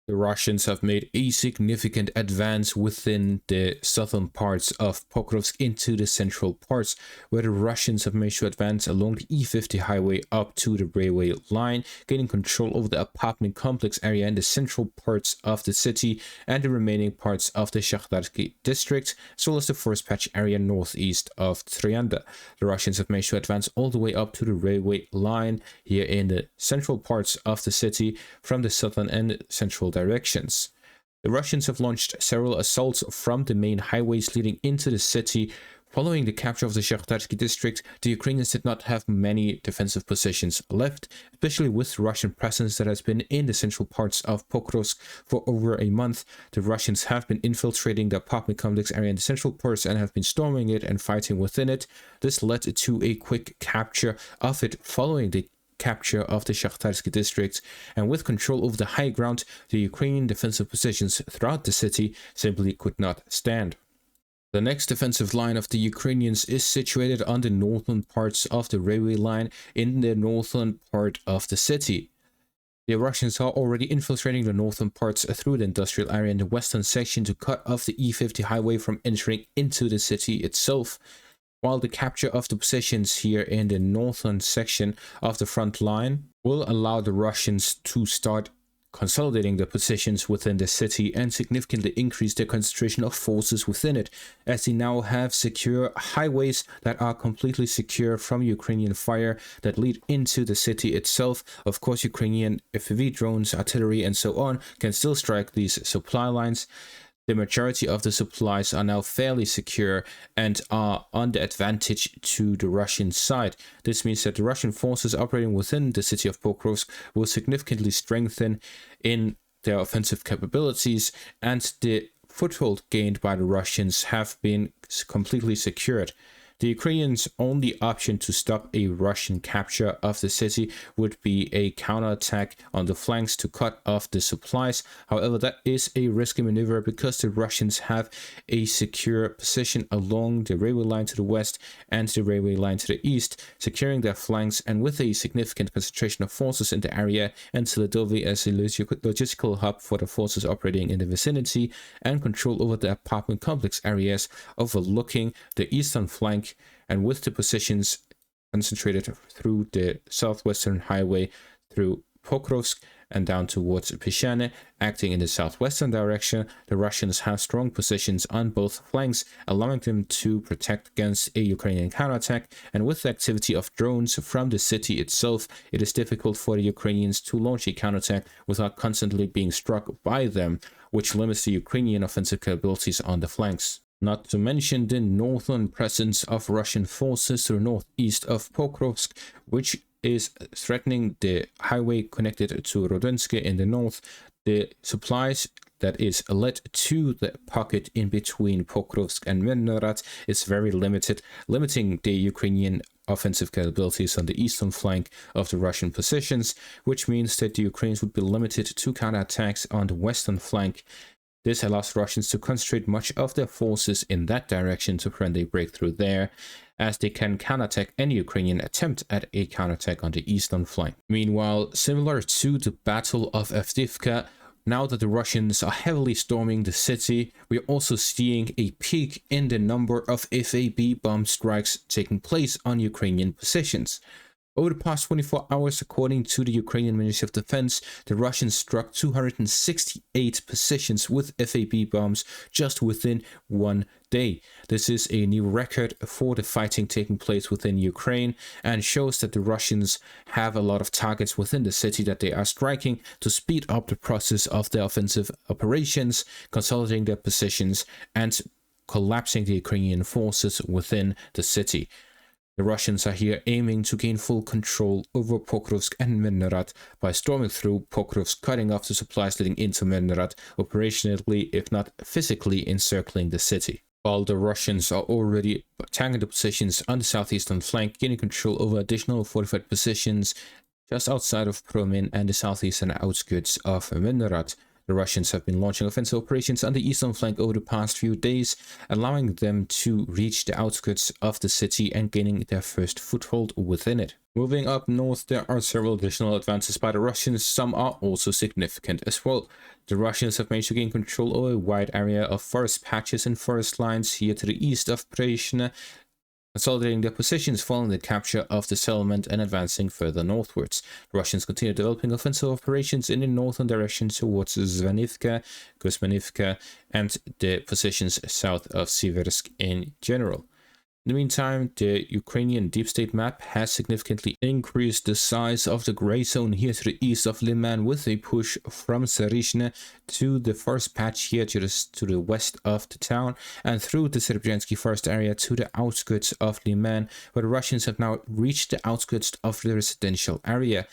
The Russians have made a significant advance within the southern parts of Pokrovsk into the central parts, where the Russians have managed to advance along the E50 highway up to the railway line, gaining control over the apartment complex area in the central parts of the city and the remaining parts of the Shakhtarsky district, as well as the forest patch area northeast of Tryanda. The Russians have managed to advance all the way up to the railway line here in the central parts of the city from the southern and central directions. The Russians have launched several assaults from the main highways leading into the city. Following the capture of the Shakhtarsky district, the Ukrainians did not have many defensive positions left, especially with Russian presence that has been in the central parts of Pokrovsk for over a month. The Russians have been infiltrating the apartment complex area in the central parts and have been storming it and fighting within it. This led to a quick capture of it following the capture of the Shakhtarsky district, and with control over the high ground, the Ukrainian defensive positions throughout the city simply could not stand. The next defensive line of the Ukrainians is situated on the northern parts of the railway line in the northern part of the city. The Russians are already infiltrating the northern parts through the industrial area in the western section to cut off the E50 highway from entering into the city itself, while the capture of the positions here in the northern section of the front line will allow the Russians to start consolidating the positions within the city and significantly increase their concentration of forces within it, as they now have secure highways that are completely secure from Ukrainian fire that lead into the city itself. Of course, Ukrainian FPV drones, artillery, and so on can still strike these supply lines. The majority of the supplies are now fairly secure and are on the advantage to the Russian side. This means that the Russian forces operating within the city of Pokrovsk will significantly strengthen in their offensive capabilities, and the foothold gained by the Russians have been completely secured. The Ukrainians' only option to stop a Russian capture of the city would be a counterattack on the flanks to cut off the supplies. However, that is a risky maneuver because the Russians have a secure position along the railway line to the west and the railway line to the east, securing their flanks, and with a significant concentration of forces in the area and Solidovi as a logistical hub for the forces operating in the vicinity, and control over the apartment complex areas overlooking the eastern flank, and with the positions concentrated through the southwestern highway through Pokrovsk and down towards Pyshane, acting in the southwestern direction, the Russians have strong positions on both flanks, allowing them to protect against a Ukrainian counterattack. And with the activity of drones from the city itself, it is difficult for the Ukrainians to launch a counterattack without constantly being struck by them, which limits the Ukrainian offensive capabilities on the flanks. Not to mention the northern presence of Russian forces to the northeast of Pokrovsk, which is threatening the highway connected to Rodensky in the north. The supplies that is led to the pocket in between Pokrovsk and Mirnorad is very limited, limiting the Ukrainian offensive capabilities on the eastern flank of the Russian positions, which means that the Ukrainians would be limited to counterattacks on the western flank. This allows Russians to concentrate much of their forces in that direction to prevent a breakthrough there, as they can counterattack any Ukrainian attempt at a counterattack on the eastern flank. Meanwhile, similar to the Battle of Avdiivka, now that the Russians are heavily storming the city, we are also seeing a peak in the number of FAB bomb strikes taking place on Ukrainian positions. Over the past 24 hours, according to the Ukrainian Ministry of Defense, the Russians struck 268 positions with FAB bombs just within one day. This is a new record for the fighting taking place within Ukraine, and shows that the Russians have a lot of targets within the city that they are striking to speed up the process of their offensive operations, consolidating their positions, and collapsing the Ukrainian forces within the city. The Russians are here aiming to gain full control over Pokrovsk and Mirnorad by storming through Pokrovsk, cutting off the supplies leading into Mirnorad, operationally if not physically encircling the city. While the Russians are already attacking the positions on the southeastern flank, gaining control over additional fortified positions just outside of Promin and the southeastern outskirts of Mirnorad. The Russians have been launching offensive operations on the eastern flank over the past few days, allowing them to reach the outskirts of the city and gaining their first foothold within it. Moving up north, there are several additional advances by the Russians. Some are also significant as well. The Russians have managed to gain control over a wide area of forest patches and forest lines here to the east of Prishna, consolidating their positions following the capture of the settlement and advancing further northwards. The Russians continue developing offensive operations in the northern direction towards Zvanivka, Kuzmanivka, and the positions south of Siversk in general. In the meantime, the Ukrainian deep state map has significantly increased the size of the gray zone here to the east of Liman, with a push from Zarishne to the forest patch here to the west of the town, and through the Serbyansky forest area to the outskirts of Liman, where the Russians have now reached the outskirts of the residential area.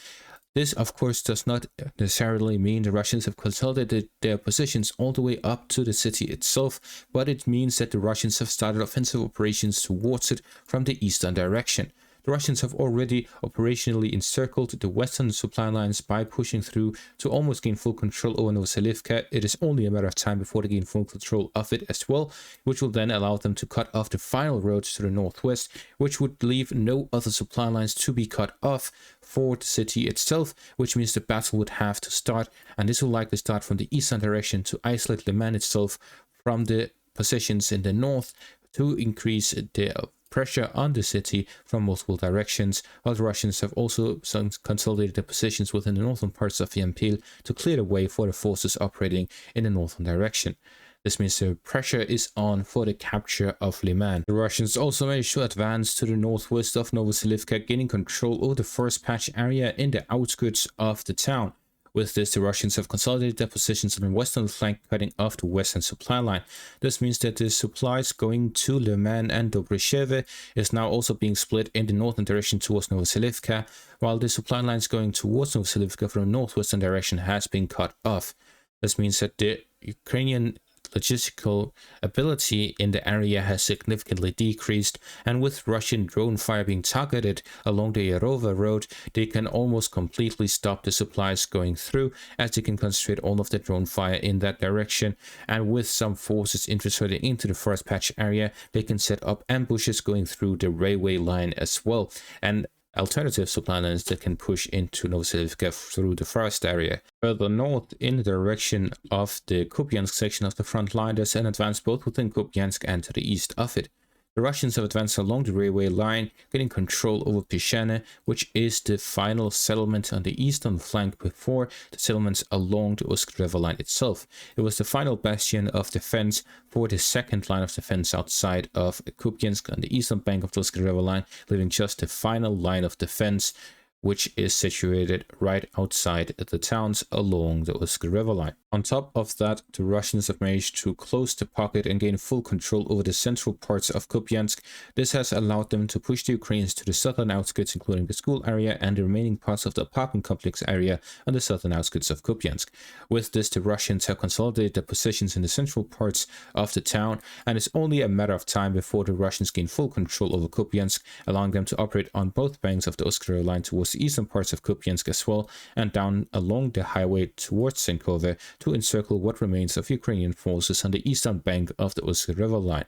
This, of course, does not necessarily mean the Russians have consolidated their positions all the way up to the city itself, but it means that the Russians have started offensive operations towards it from the eastern direction. The Russians have already operationally encircled the western supply lines by pushing through to almost gain full control over Novoselivka. It is only a matter of time before they gain full control of it as well, which will then allow them to cut off the final road to the northwest, which would leave no other supply lines to be cut off for the city itself, which means the battle would have to start, and this will likely start from the eastern direction to isolate Liman itself from the positions in the north to increase the pressure on the city from multiple directions, while the Russians have also consolidated their positions within the northern parts of Yampil to clear the way for the forces operating in the northern direction. This means the pressure is on for the capture of Liman. The Russians also managed to advance to the northwest of Novoselivka, gaining control over the forest patch area in the outskirts of the town. With this, the Russians have consolidated their positions on the western flank, cutting off the western supply line. This means that the supplies going to Liman and Dobrisheve is now also being split in the northern direction towards Novoselivka, while the supply lines going towards Novoselivka from the northwestern direction has been cut off. This means that the Ukrainian logistical ability in the area has significantly decreased, and with Russian drone fire being targeted along the Yarova road, they can almost completely stop the supplies going through, as they can concentrate all of the drone fire in that direction. And with some forces infiltrating into the forest patch area, they can set up ambushes going through the railway line as well, and alternative supply lines that can push into Novoselivka through the forest area. Further north, in the direction of the Kupyansk section of the front line, there's an advance both within Kupyansk and to the east of it. The Russians have advanced along the railway line, getting control over Pishane, which is the final settlement on the eastern flank before the settlements along the Usk River line itself. It was the final bastion of defense for the second line of defense outside of Kupyansk on the eastern bank of the Usk River line, leaving just the final line of defense, which is situated right outside the towns along the Usk River line. On top of that, the Russians have managed to close the pocket and gain full control over the central parts of Kupyansk. This has allowed them to push the Ukrainians to the southern outskirts, including the school area and the remaining parts of the apartment complex area on the southern outskirts of Kupyansk. With this, the Russians have consolidated their positions in the central parts of the town, and it's only a matter of time before the Russians gain full control over Kupyansk, allowing them to operate on both banks of the Usk River line towards the eastern parts of Kupyansk as well, and down along the highway towards Senkove to encircle what remains of Ukrainian forces on the eastern bank of the Usk River line.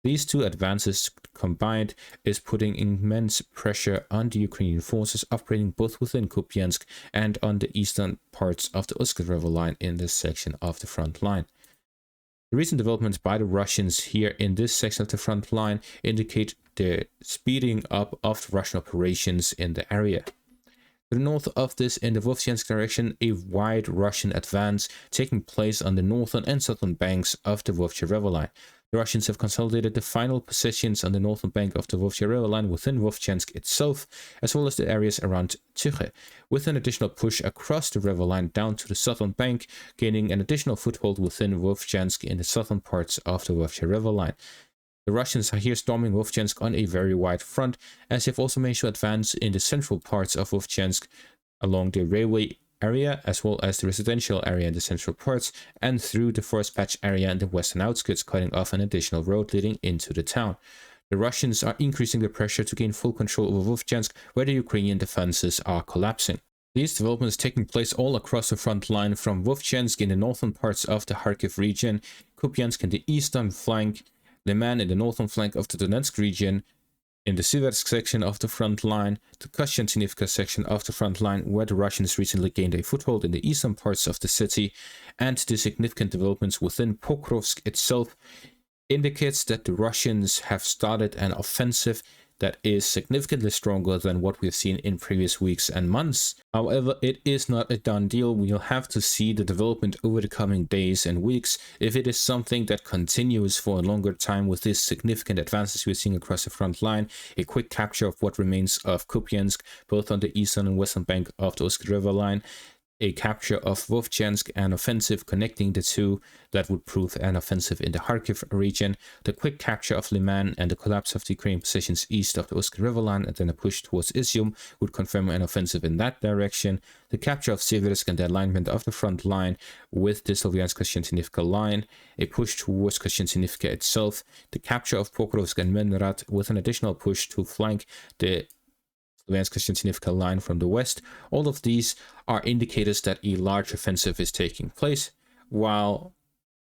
These two advances combined is putting immense pressure on the Ukrainian forces operating both within Kupyansk and on the eastern parts of the Usk River line in this section of the front line. The recent developments by the Russians here in this section of the front line indicate the speeding up of the Russian operations in the area. To the north of this, in the Vovchansk direction, a wide Russian advance taking place on the northern and southern banks of the Vovcha River line. The Russians have consolidated the final positions on the northern bank of the Vovcha River line within Vovchansk itself, as well as the areas around Tychy, with an additional push across the river line down to the southern bank, gaining an additional foothold within Vovchansk in the southern parts of the Vovcha River line. The Russians are here storming Vovchansk on a very wide front, as they've also managed to advance in the central parts of Vovchansk along the railway area, as well as the residential area in the central parts, and through the forest patch area in the western outskirts, cutting off an additional road leading into the town. The Russians are increasing the pressure to gain full control over Vovchansk, where the Ukrainian defenses are collapsing. These developments taking place all across the front line, from Vovchansk in the northern parts of the Kharkiv region, Kupyansk in the eastern flank, Liman in the northern flank of the Donetsk region, In the Siversk section of the front line, the Kostiantynivka section of the front line, where the Russians recently gained a foothold in the eastern parts of the city, and the significant developments within Pokrovsk itself, indicates that the Russians have started an offensive that is significantly stronger than what we've seen in previous weeks and months. However, it is not a done deal. We'll have to see the development over the coming days and weeks. If it is something that continues for a longer time with these significant advances we're seeing across the front line, a quick capture of what remains of Kupyansk, both on the eastern and western bank of the Osk River line, a capture of Vovchansk, an offensive connecting the two that would prove an offensive in the Kharkiv region, the quick capture of Liman and the collapse of the Ukrainian positions east of the Osk River line and then a push towards Izium would confirm an offensive in that direction, the capture of Siversk and the alignment of the front line with the Slovyansk-Kostiantynivka line, a push towards Kostiantynivka itself, the capture of Pokrovsk and Menrat with an additional push to flank the Slovyansk-Kostiantynivka line from the west. All of these are indicators that a large offensive is taking place, while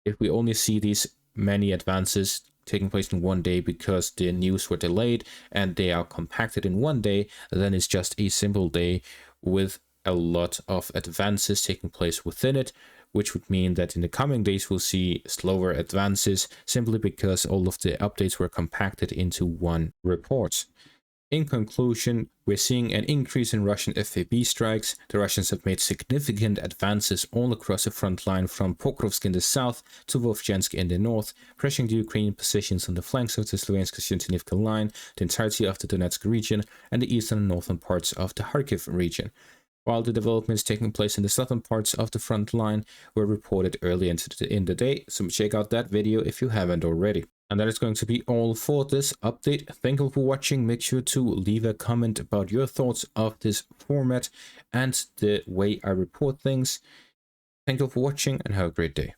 if we only see these many advances taking place in one day because the news were delayed and they are compacted in one day, then it's just a simple day with a lot of advances taking place within it, which would mean that in the coming days we'll see slower advances simply because all of the updates were compacted into one report. In conclusion, we're seeing an increase in Russian FAB strikes. The Russians have made significant advances all across the front line from Pokrovsk in the south to Vovchansk in the north, pressuring the Ukrainian positions on the flanks of the Slovyansk-Kostiantynivka line, the entirety of the Donetsk region, and the eastern and northern parts of the Kharkiv region. While the developments taking place in the southern parts of the front line were reported early in the day, so check out that video if you haven't already. And that is going to be all for this update. Thank you for watching. Make sure to leave a comment about your thoughts of this format and the way I report things. Thank you for watching and have a great day.